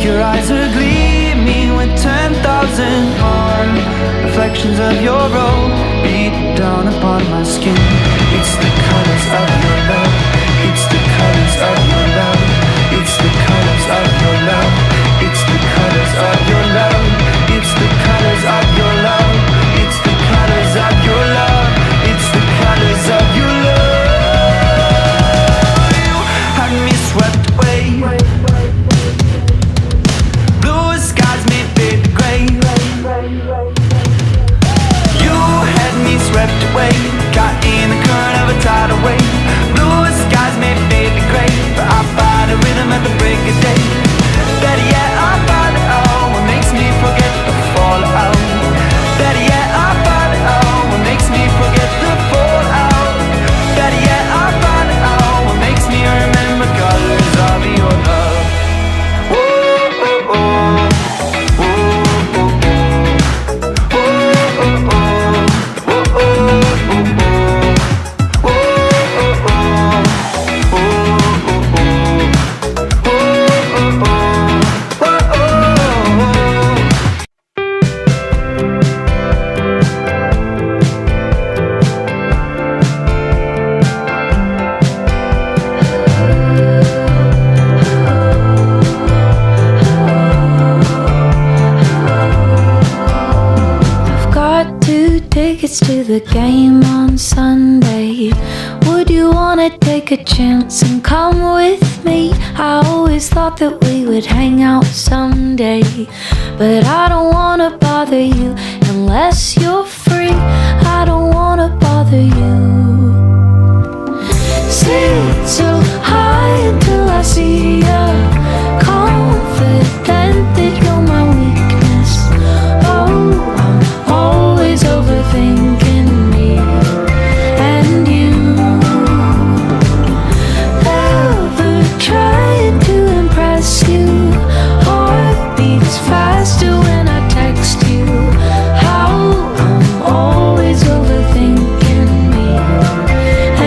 your eyes are gleaming with 10,000 more reflections of your robe beat down upon my skin. It's the colors of your love. It's the colors of your love. It's the colors of your love. It's the colors of your love. It's the colors of your love. It's the colors of your love. It's the colors of your love. You had me swept away. Blue skies made baby gray. You had me swept away, caught in the current of a tidal wave. Blue skies made baby gray, but I find a rhythm at the break of day. Better yet, I find it all what makes me forget the fallout. Better yet, I find it all what makes me forget the fallout. Better yet, I find it all what makes me remember colors of your love. Ooh, ooh, ooh. Tickets to the game on Sunday. Would you wanna take a chance and come with me? I always thought that we would hang out someday, but I don't wanna bother you unless you're free. I don't wanna bother you. Sit so high until I see ya, confident that you're my weakness. Oh, I'm always overthinking me and you. Never trying to impress you. Heart beats faster when I text you. How I'm always overthinking me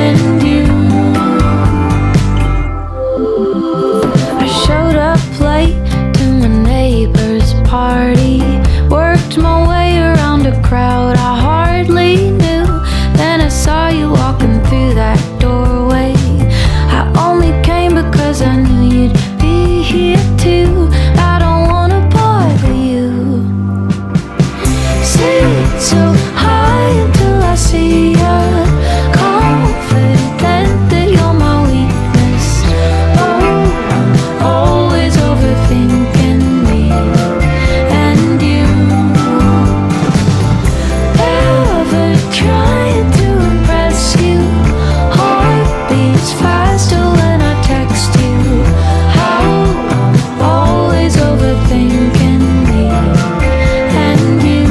and you. I showed up late to my neighbor's party, worked my way around a crowd I hardly knew. Then I saw you walking through that doorway. I only came because I knew you'd be here too. I don't wanna bother you. Sit so high until I see ya, confident that you're my weakness. Oh, I'm always overthinking me and you. Never trying to impress you. Heart beats faster when I text you. How I'm always overthinking me and you.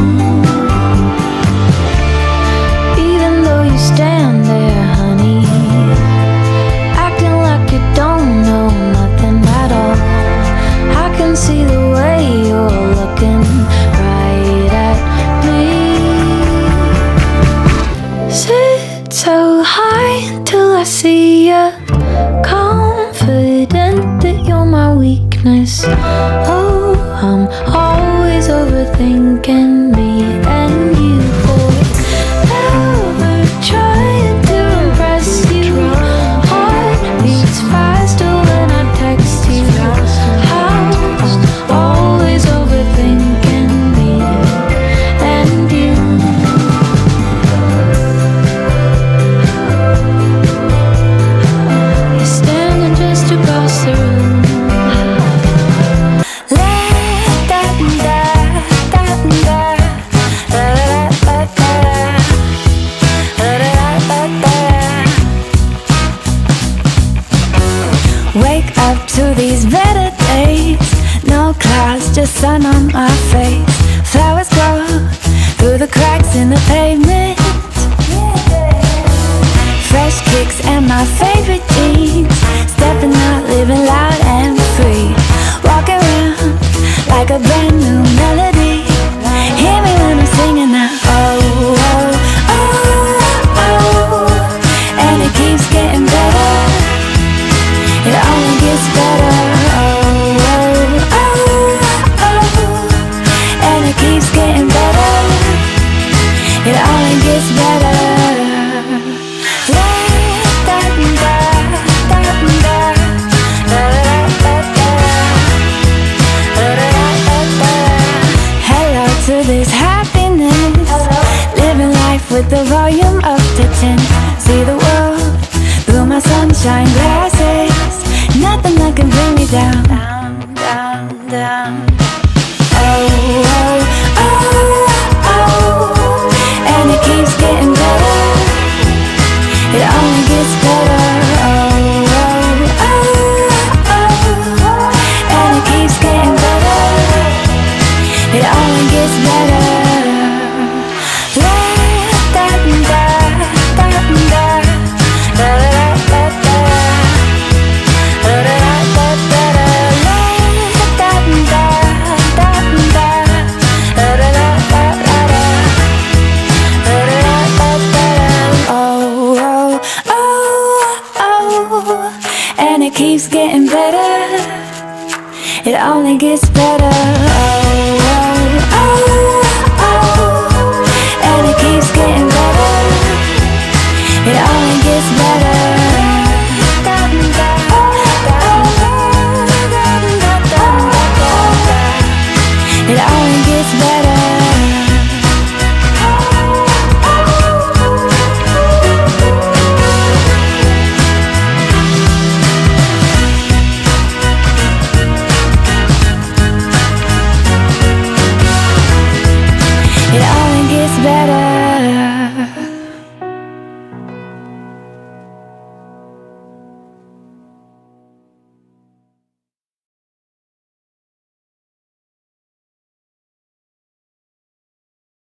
Even though you stand there, honey, acting like you don't know nothing at all, I can see the way you're looking right at me. Sit so high till I see ya, confident that you're my weakness. Oh, I'm always overthinking me and you, boy. Never trying to impress you. Heart beats faster when I text you. How I'm always overthinking me and you. You're standing just across the room. Wake up to these better days. No clouds, just sun on my face. Flowers grow through the cracks in the pavement. Fresh kicks and my favorite jeans. Stepping out, living loud and free. Walk around like a brand new melody. Hear me when I'm singing now. Oh, oh, oh, oh. And it keeps getting better. It only gets better. Oh, oh, oh. only gets better. La da da da da da da da da. And it keeps getting better. It only gets better. Oh.